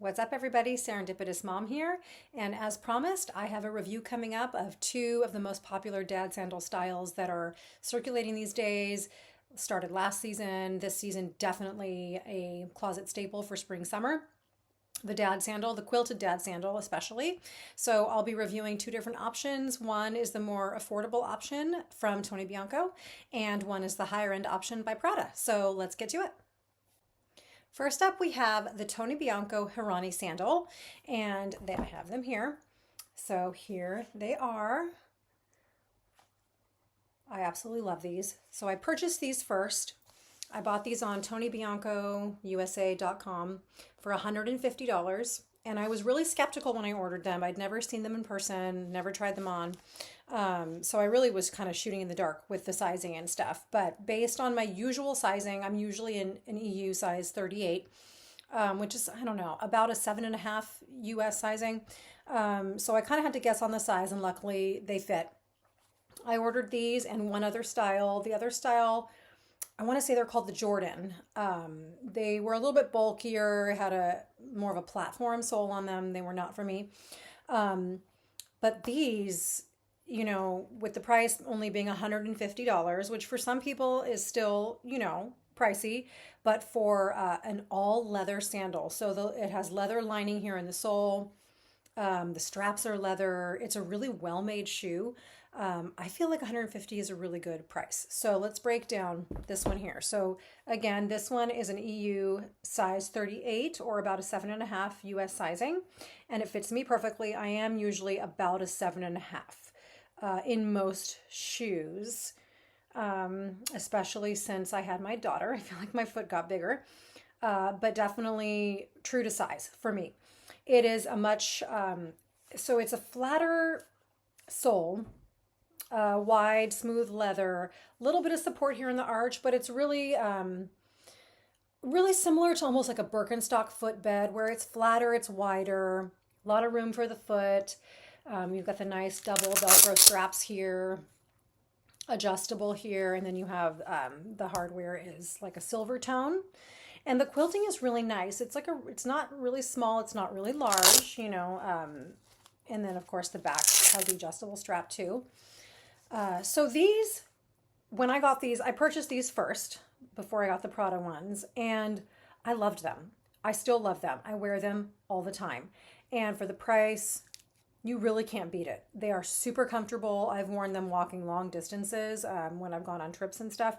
What's up, everybody? Serendipitous Mom here. And as promised, I have a review coming up of two of the most popular dad sandal styles that are circulating these days. Started last season. This season, definitely a closet staple for spring, summer. The dad sandal, the quilted dad sandal, especially. So I'll be reviewing two different options. One is the more affordable option from Tony Bianco, and one is the higher end option by Prada. So let's get to it. First up, we have the Tony Bianco Harani sandal, and I have them here. So here they are. I absolutely love these. So I purchased these first. I bought these on TonyBiancoUSA.com for $150. And I was really skeptical when I ordered them. I'd never seen them in person, never tried them on. So I really was kind of shooting in the dark with the sizing and stuff. But based on my usual sizing, I'm usually in an EU size 38, which is, I don't know, about a 7.5 US sizing. So I kind of had to guess on the size, and luckily they fit. I ordered these and one other style. The other style, I want to say they're called the Jordan. They were a little bit bulkier, had a more of a platform sole on them. They were not for me. But these, with the price only being $150, which for some people is still, pricey, but for an all leather sandal. So it has leather lining here in the sole. The straps are leather. It's a really well-made shoe. I feel like 150 is a really good price. So let's break down this one here. So again, this one is an EU size 38 or about a 7.5 US sizing, and it fits me perfectly. I am usually about a 7.5 in most shoes, especially since I had my daughter. I feel like my foot got bigger, but definitely true to size for me. It is a much, so it's a flatter sole, wide, smooth leather, a little bit of support here in the arch, but it's really, really similar to almost like a Birkenstock footbed where it's flatter, it's wider, a lot of room for the foot. You've got the nice double Velcro straps here, adjustable here, and then you have the hardware is like a silver tone. And the quilting is really nice. It's not really small, it's not really large, and then of course the back has the adjustable strap too. So these, when I got these, I purchased these first before I got the Prada ones, and I loved them. I still love them. I wear them all the time. And for the price, you really can't beat it. They are super comfortable. I've worn them walking long distances when I've gone on trips and stuff.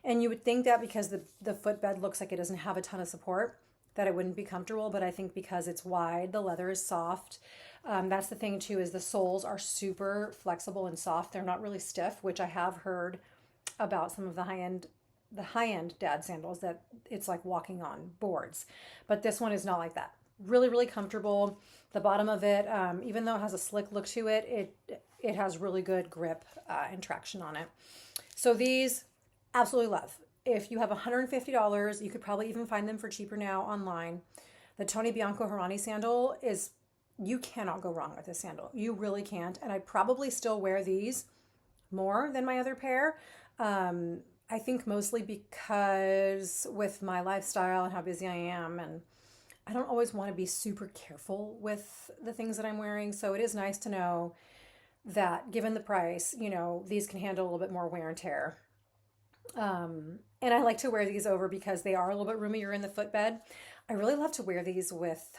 And you would think that because the footbed looks like it doesn't have a ton of support, that it wouldn't be comfortable, but I think because it's wide, the leather is soft. That's the thing too, is the soles are super flexible and soft. They're not really stiff, which I have heard about some of the high-end dad sandals that it's like walking on boards. But this one is not like that. Really, really comfortable. The bottom of it, even though it has a slick look to it, it has really good grip and traction on it. So these, absolutely love. If you have $150, you could probably even find them for cheaper now online. The Tony Bianco Harani sandal is, you cannot go wrong with this sandal. You really can't. And I probably still wear these more than my other pair. I think mostly because with my lifestyle and how busy I am, and I don't always want to be super careful with the things that I'm wearing. So it is nice to know that given the price, these can handle a little bit more wear and tear. And I like to wear these over because they are a little bit roomier in the footbed. I really love to wear these with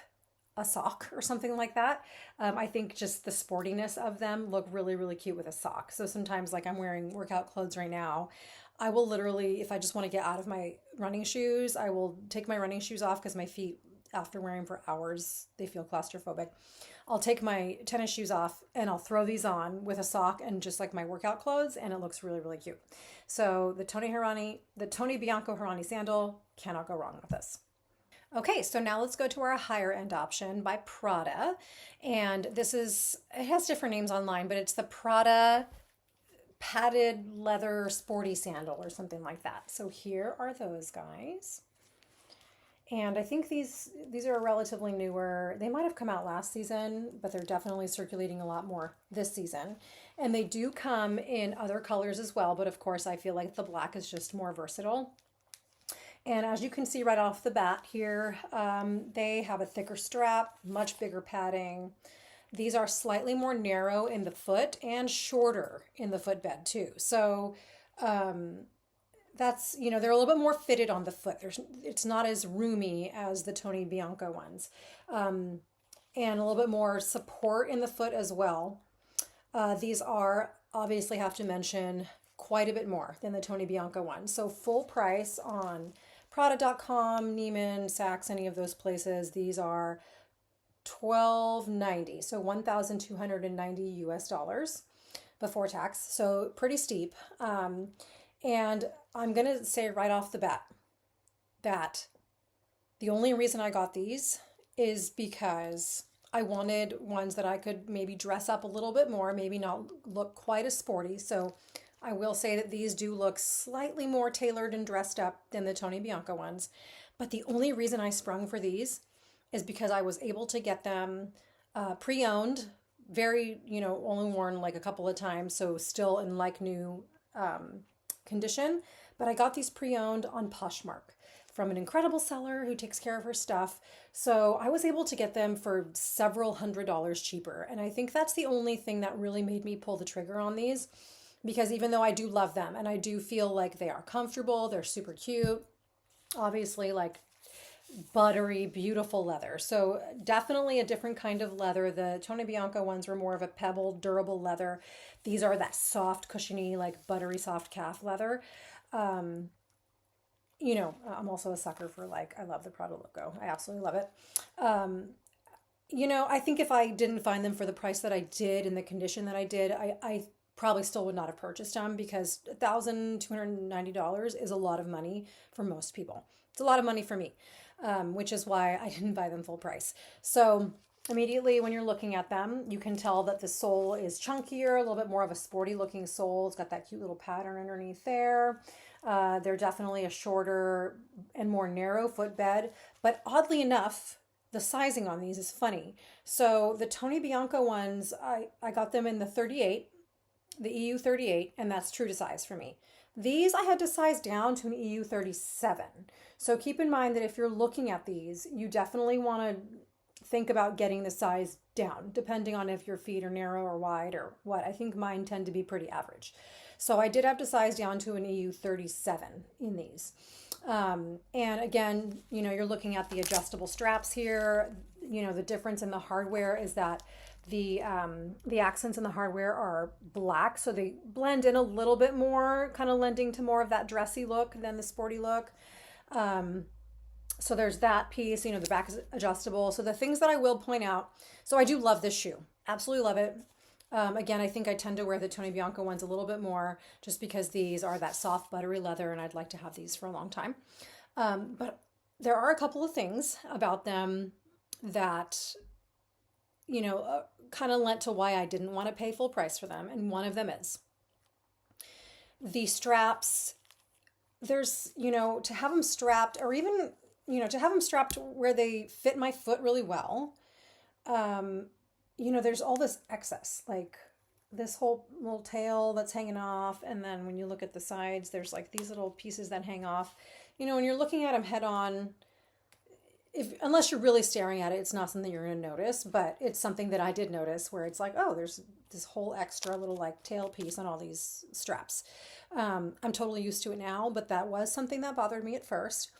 a sock or something like that. I think just the sportiness of them look really, really cute with a sock. So sometimes, like I'm wearing workout clothes right now, I will literally, if I just want to get out of my running shoes, I will take my running shoes off because my feet, after wearing for hours, they feel claustrophobic. I'll take my tennis shoes off and I'll throw these on with a sock and just like my workout clothes, and it looks really, really cute. So the Tony Bianco Harani sandal, cannot go wrong with this. Okay, so now let's go to our higher end option by Prada. And it has different names online, but it's the Prada padded leather sporty sandal or something like that. So here are those guys. And I think these are relatively newer. They might have come out last season, but they're definitely circulating a lot more this season. And they do come in other colors as well, but of course I feel like the black is just more versatile. And as you can see right off the bat here, they have a thicker strap, much bigger padding. These are slightly more narrow in the foot and shorter in the footbed too. So that's, they're a little bit more fitted on the foot. It's not as roomy as the Tony Bianco ones. And a little bit more support in the foot as well. These are, obviously have to mention, quite a bit more than the Tony Bianco ones. So full price on Prada.com, Neiman, Saks, any of those places. These are $1,290, so $1,290 US before tax. So pretty steep. And I'm gonna say right off the bat that the only reason I got these is because I wanted ones that I could maybe dress up a little bit more, maybe not look quite as sporty. So I will say that these do look slightly more tailored and dressed up than the Tony Bianco ones. But the only reason I sprung for these is because I was able to get them pre-owned, very, only worn like a couple of times, so still in like new condition. But I got these pre-owned on Poshmark from an incredible seller who takes care of her stuff. So I was able to get them for several $100s cheaper. And I think that's the only thing that really made me pull the trigger on these, because even though I do love them and I do feel like they are comfortable, they're super cute, obviously like buttery, beautiful leather. So definitely a different kind of leather. The Tony Bianco ones were more of a pebbled, durable leather. These are that soft, cushiony, like buttery soft calf leather. I'm also a sucker for I love the Prada logo. I absolutely love it. I think if I didn't find them for the price that I did in the condition that I did, I probably still would not have purchased them, because $1,290 is a lot of money for most people. It's a lot of money for me, which is why I didn't buy them full price. So immediately when you're looking at them, you can tell that the sole is chunkier, a little bit more of a sporty looking sole. It's got that cute little pattern underneath there. They're definitely a shorter and more narrow footbed, but oddly enough, the sizing on these is funny. So the Tony Bianco ones, I got them in the 38, the EU 38, and that's true to size for me. These I had to size down to an EU 37. So keep in mind that if you're looking at these, you definitely want to think about getting the size down, depending on if your feet are narrow or wide or what. I think mine tend to be pretty average. So I did have to size down to an EU 37 in these. And again, you're looking at the adjustable straps here. The difference in the hardware is that the accents in the hardware are black, so they blend in a little bit more, kind of lending to more of that dressy look than the sporty look. So there's that piece, the back is adjustable. So the things that I will point out, so I do love this shoe, absolutely love it. Again, I think I tend to wear the Tony Bianco ones a little bit more just because these are that soft, buttery leather, and I'd like to have these for a long time. But there are a couple of things about them that, kind of lent to why I didn't want to pay full price for them. And one of them is the straps. There's, to have them strapped, or even, to have them strapped where they fit my foot really well. There's all this excess, like this whole little tail that's hanging off. And then when you look at the sides, there's like these little pieces that hang off. When you're looking at them head on, unless you're really staring at it, it's not something you're going to notice, but it's something that I did notice, where it's like, oh, there's this whole extra little like tail piece on all these straps. I'm totally used to it now, but that was something that bothered me at first.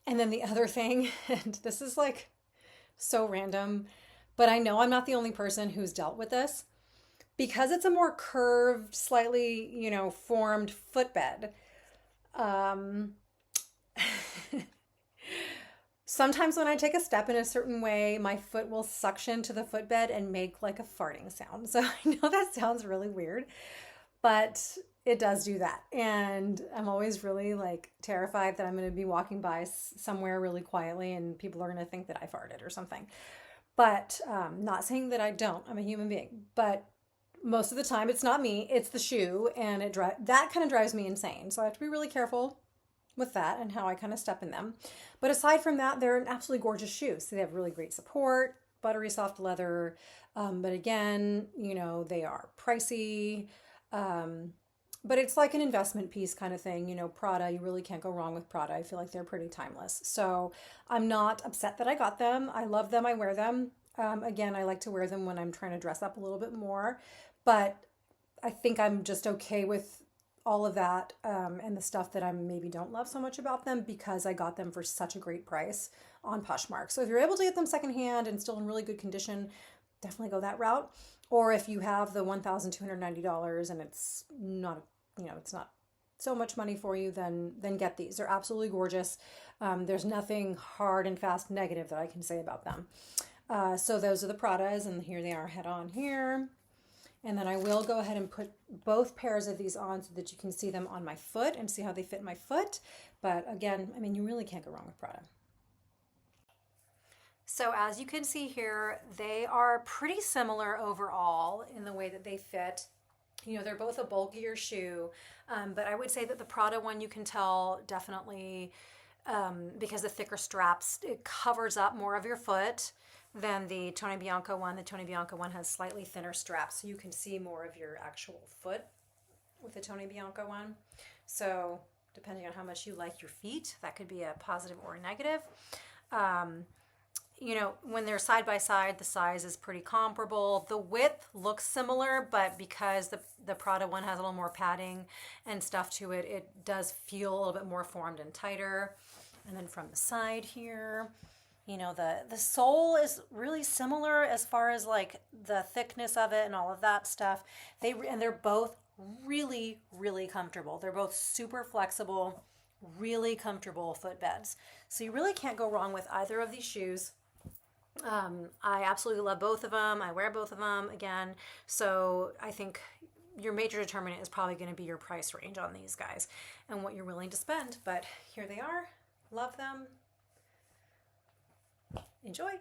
And then the other thing, and this is like so random, but I know I'm not the only person who's dealt with this, because it's a more curved, slightly, formed footbed. Sometimes when I take a step in a certain way, my foot will suction to the footbed and make like a farting sound. So I know that sounds really weird, but it does do that. And I'm always really like terrified that I'm going to be walking by somewhere really quietly and people are going to think that I farted or something. But not saying that I don't. I'm a human being. But most of the time it's not me, it's the shoe, and that kind of drives me insane. So I have to be really careful with that and how I kind of step in them. But aside from that, they're an absolutely gorgeous shoe. So they have really great support, buttery soft leather. But again, they are pricey. But it's like an investment piece kind of thing. You know, Prada, you really can't go wrong with Prada. I feel like they're pretty timeless. So I'm not upset that I got them. I love them. I wear them. Again, I like to wear them when I'm trying to dress up a little bit more. But I think I'm just okay with all of that, and the stuff that I maybe don't love so much about them because I got them for such a great price on Poshmark. So if you're able to get them secondhand and still in really good condition, definitely go that route. Or if you have the $1,290 and it's not, it's not so much money for you, then get these. They're absolutely gorgeous. There's nothing hard and fast negative that I can say about them. So those are the Pradas, and here they are head on here. And then I will go ahead and put both pairs of these on so that you can see them on my foot and see how they fit my foot. But again, I mean, you really can't go wrong with Prada. So as you can see here, they are pretty similar overall in the way that they fit. You know, they're both a bulkier shoe, but I would say that the Prada one, you can tell definitely, because the thicker straps, it covers up more of your foot than the Tony Bianco one. The Tony Bianco one has slightly thinner straps, so you can see more of your actual foot with the Tony Bianco one. So depending on how much you like your feet, that could be a positive or a negative. You know, when they're side by side, the size is pretty comparable. The width looks similar, but because the Prada one has a little more padding and stuff to it, it does feel a little bit more formed and tighter. And then from the side here, you know, the sole is really similar as far as like the thickness of it and all of that stuff. They're both really, really comfortable. They're both super flexible, really comfortable footbeds. So you really can't go wrong with either of these shoes. I absolutely love both of them. I wear both of them again. So I think your major determinant is probably going to be your price range on these guys and what you're willing to spend. But here they are. Love them. Enjoy.